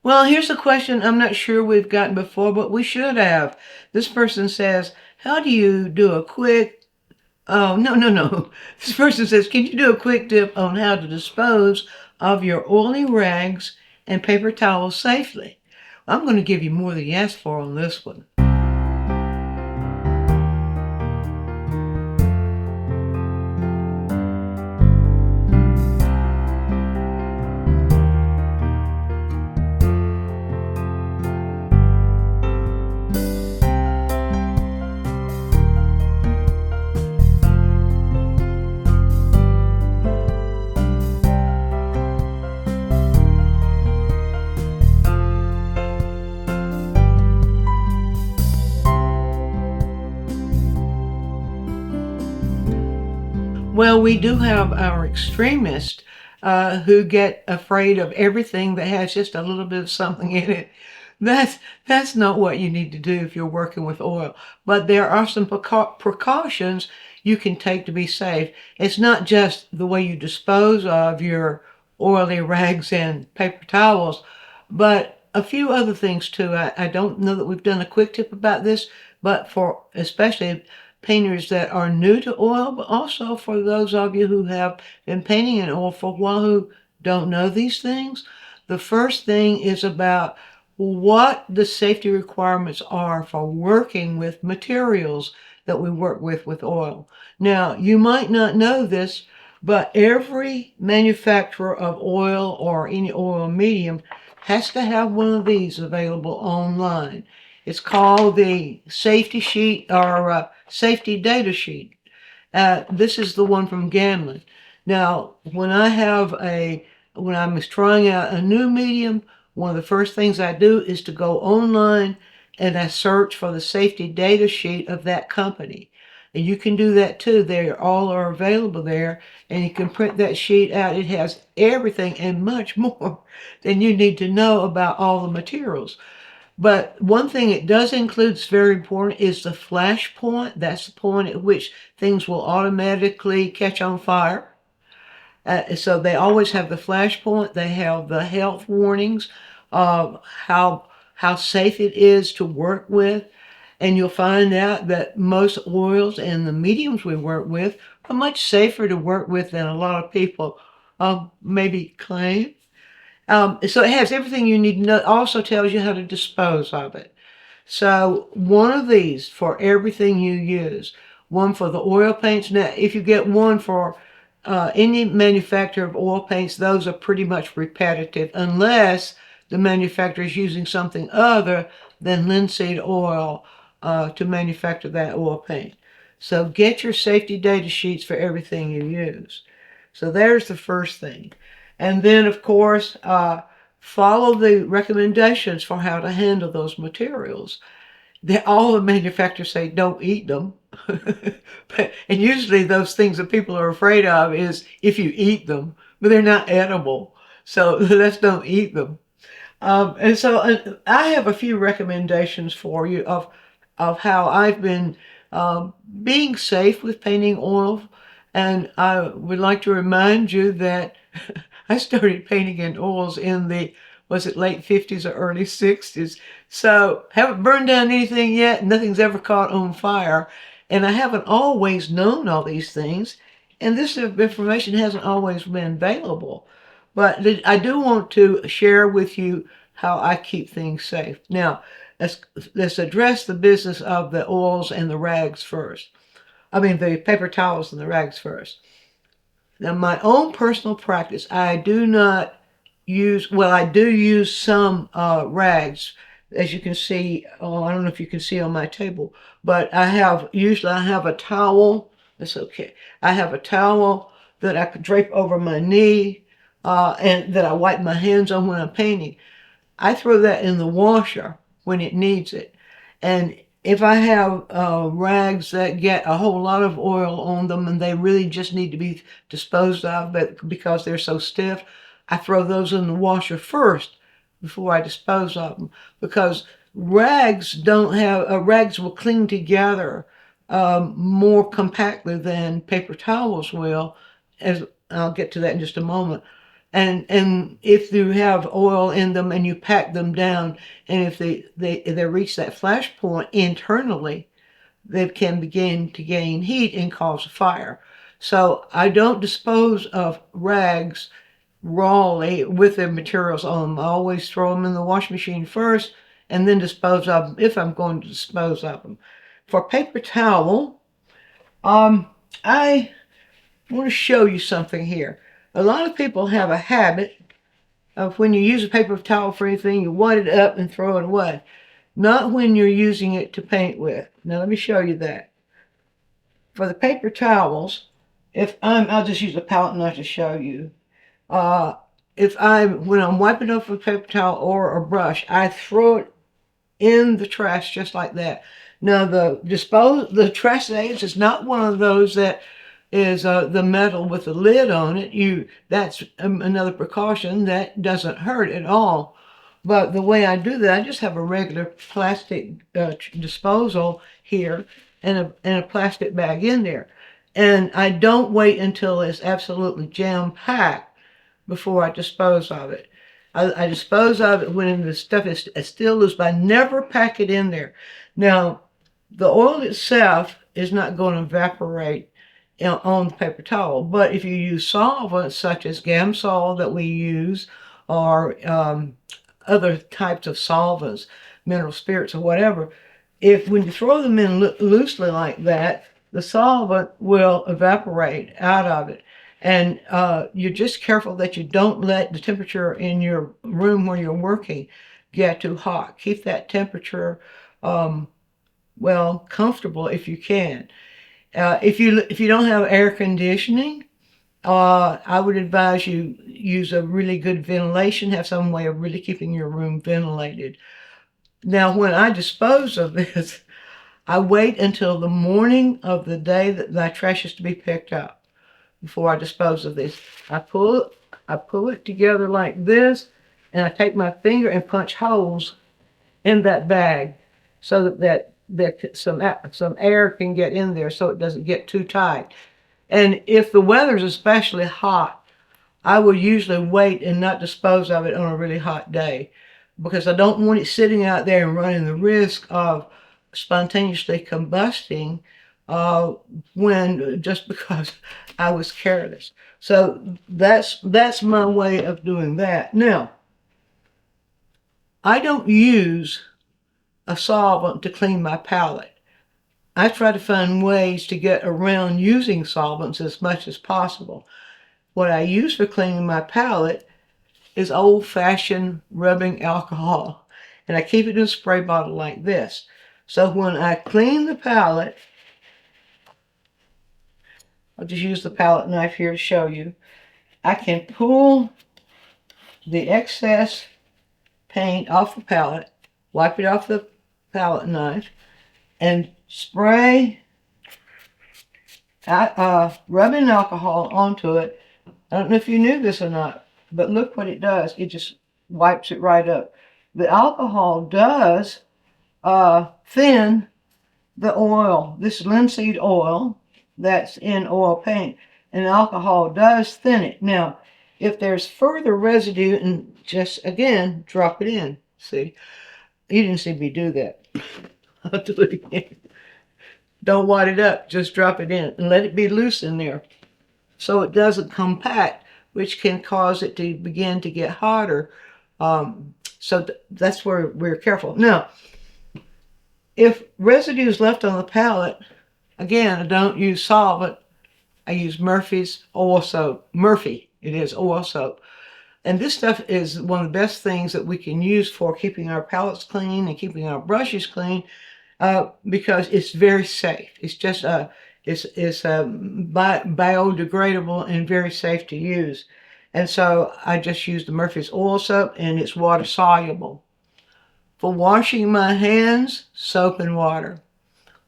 Well, here's a question I'm not sure we've gotten before, but we should have. This person says, how do you do a quick, oh, no, no, no. This person says, can you do a quick tip on how to dispose of your oily rags and paper towels safely? I'm going to give you more than you asked for on this one. Well, we do have our extremists who get afraid of everything that has just a little bit of something in it. That's not what you need to do if you're working with oil. But there are some precautions you can take to be safe. It's not just the way you dispose of your oily rags and paper towels, but a few other things too. I don't know that we've done a quick tip about this, but for especially painters that are new to oil, but also for those of you who have been painting in oil for a while who don't know these things. The first thing is about what the safety requirements are for working with materials that we work with oil. Now, you might not know this, but every manufacturer of oil or any oil medium has to have one of these available online. It's called the safety sheet or safety data sheet. This is the one from Gamlin. Now, when I'm trying out a new medium, one of the first things I do is to go online and I search for the safety data sheet of that company. And you can do that too. They all are available there, and you can print that sheet out. It has everything and much more than you need to know about all the materials. But one thing it does include that's very important is the flash point. That's the point at which things will automatically catch on fire. So they always have the flash point. They have the health warnings of how safe it is to work with. And you'll find out that most oils and the mediums we work with are much safer to work with than a lot of people maybe claim. So it has everything you need to know. It also tells you how to dispose of it. So one of these for everything you use. One for the oil paints. Now, if you get one for any manufacturer of oil paints, those are pretty much repetitive unless the manufacturer is using something other than linseed oil to manufacture that oil paint. So get your safety data sheets for everything you use. So there's the first thing. And then, of course, follow the recommendations for how to handle those materials. All the manufacturers say don't eat them. And usually those things that people are afraid of is if you eat them, but they're not edible. So let's don't eat them. And so I have a few recommendations for you of how I've been being safe with painting oil. And I would like to remind you that I started painting in oils in the, was it late 50s or early 60s? So haven't burned down anything yet. Nothing's ever caught on fire. And I haven't always known all these things. And this information hasn't always been available. But I do want to share with you how I keep things safe. Now, let's address the business of the oils and the rags first. I mean, the paper towels and the rags first. Now, my own personal practice, I do not use, well, I do use some rags, as you can see. Oh, I don't know if you can see on my table, but usually I have a towel. That's okay. I have a towel that I could drape over my knee and that I wipe my hands on when I'm painting. I throw that in the washer when it needs it. And if I have rags that get a whole lot of oil on them and they really just need to be disposed of but because they're so stiff, I throw those in the washer first before I dispose of them. Because rags will cling together more compactly than paper towels will, as I'll get to that in just a moment. And if you have oil in them and you pack them down, and if they reach that flash point internally, they can begin to gain heat and cause a fire. So I don't dispose of rags rawly with their materials on them. I always throw them in the washing machine first and then dispose of them if I'm going to dispose of them. For paper towel, I want to show you something here. A lot of people have a habit of when you use a paper towel for anything, you wad it up and throw it away. Not when you're using it to paint with. Now let me show you that. For the paper towels, I'll just use a palette knife to show you. Uh, when I'm wiping off a paper towel or a brush, I throw it in the trash just like that. Now the trash bags is not one of those that is the metal with the lid on it. That's another precaution that doesn't hurt at all. But the way I do that, I just have a regular plastic disposal here and a plastic bag in there. And I don't wait until it's absolutely jam-packed before I dispose of it. I dispose of it when the stuff is still loose, but I never pack it in there. Now, the oil itself is not going to evaporate on the paper towel, but if you use solvents such as Gamsol that we use, or other types of solvents, mineral spirits or whatever, when you throw them in loosely like that, the solvent will evaporate out of it. And you're just careful that you don't let the temperature in your room where you're working get too hot. Keep that temperature, comfortable if you can. If you don't have air conditioning, I would advise you use a really good ventilation, have some way of really keeping your room ventilated. Now, when I dispose of this, I wait until the morning of the day that my trash is to be picked up before I dispose of this. I pull it together like this, and I take my finger and punch holes in that bag so that some air can get in there so it doesn't get too tight. And if the weather's especially hot, I will usually wait and not dispose of it on a really hot day, because I don't want it sitting out there and running the risk of spontaneously combusting just because I was careless. So that's my way of doing that. Now, I don't use a solvent to clean my palette. I try to find ways to get around using solvents as much as possible. What I use for cleaning my palette is old-fashioned rubbing alcohol, and I keep it in a spray bottle like this. So when I clean the palette, I'll just use the palette knife here to show you, I can pull the excess paint off the palette, wipe it off the palette knife, and spray rubbing alcohol onto it. I don't know if you knew this or not, but look what it does. It just wipes it right up. The alcohol does thin the oil. This is linseed oil that's in oil paint, and alcohol does thin it. Now, if there's further residue, and just again, drop it in. See, you didn't see me do that. I'll do it again. Don't wad it up, just drop it in and let it be loose in there so it doesn't compact, which can cause it to begin to get hotter. That's where we're careful. Now, if residue is left on the palette, again, I don't use solvent. I use Murphy's oil soap. Murphy, it is oil soap. And this stuff is one of the best things that we can use for keeping our palettes clean and keeping our brushes clean, because it's very safe. It's just it's biodegradable and very safe to use. And so I just use the Murphy's oil soap, and it's water soluble. For washing my hands, soap and water.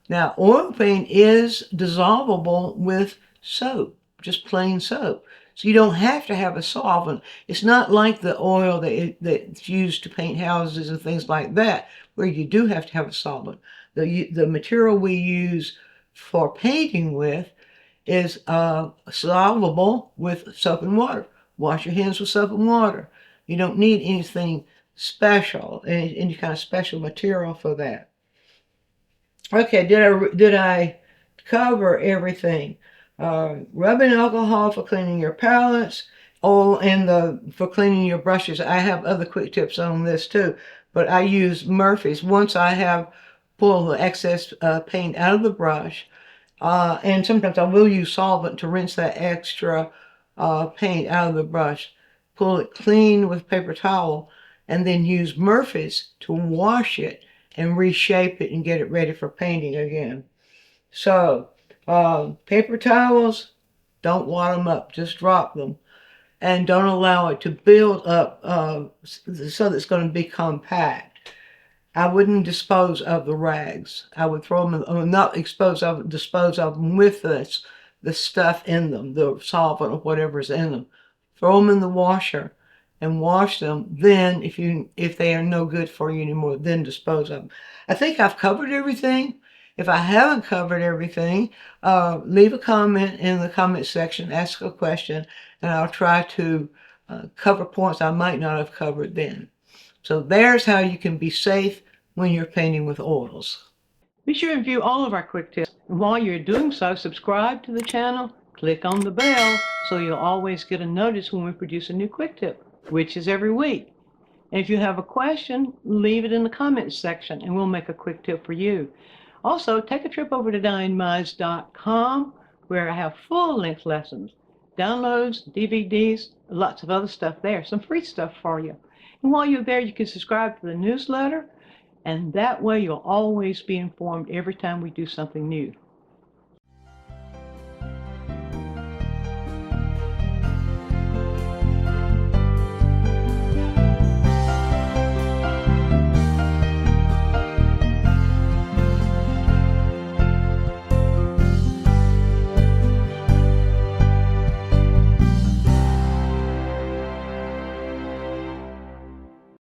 Now, oil paint is dissolvable with soap, just plain soap. So you don't have to have a solvent. It's not like the oil that's used to paint houses and things like that, where you do have to have a solvent. The material we use for painting with is solvable with soap and water. Wash your hands with soap and water. You don't need anything special, any kind of special material for that. Okay, did I cover everything? Rubbing alcohol for cleaning your palettes, and for cleaning your brushes. I have other quick tips on this too, but I use Murphy's. Once I have pulled the excess paint out of the brush, and sometimes I will use solvent to rinse that extra paint out of the brush. Pull it clean with paper towel, and then use Murphy's to wash it and reshape it and get it ready for painting again. So, paper towels, don't wad them up, just drop them. And don't allow it to build up so that it's going to be compact. I wouldn't dispose of the rags. I would throw them, not dispose of them with the stuff in them, the solvent or whatever's in them. Throw them in the washer and wash them. Then, if they are no good for you anymore, then dispose of them. I think I've covered everything. If I haven't covered everything, leave a comment in the comment section, ask a question, and I'll try to cover points I might not have covered then. So there's how you can be safe when you're painting with oils. Be sure and view all of our quick tips. And while you're doing so, subscribe to the channel, click on the bell so you'll always get a notice when we produce a new quick tip, which is every week. And if you have a question, leave it in the comments section and we'll make a quick tip for you. Also, take a trip over to DianeMize.com where I have full-length lessons, downloads, DVDs, lots of other stuff there, some free stuff for you. And while you're there, you can subscribe to the newsletter, and that way you'll always be informed every time we do something new.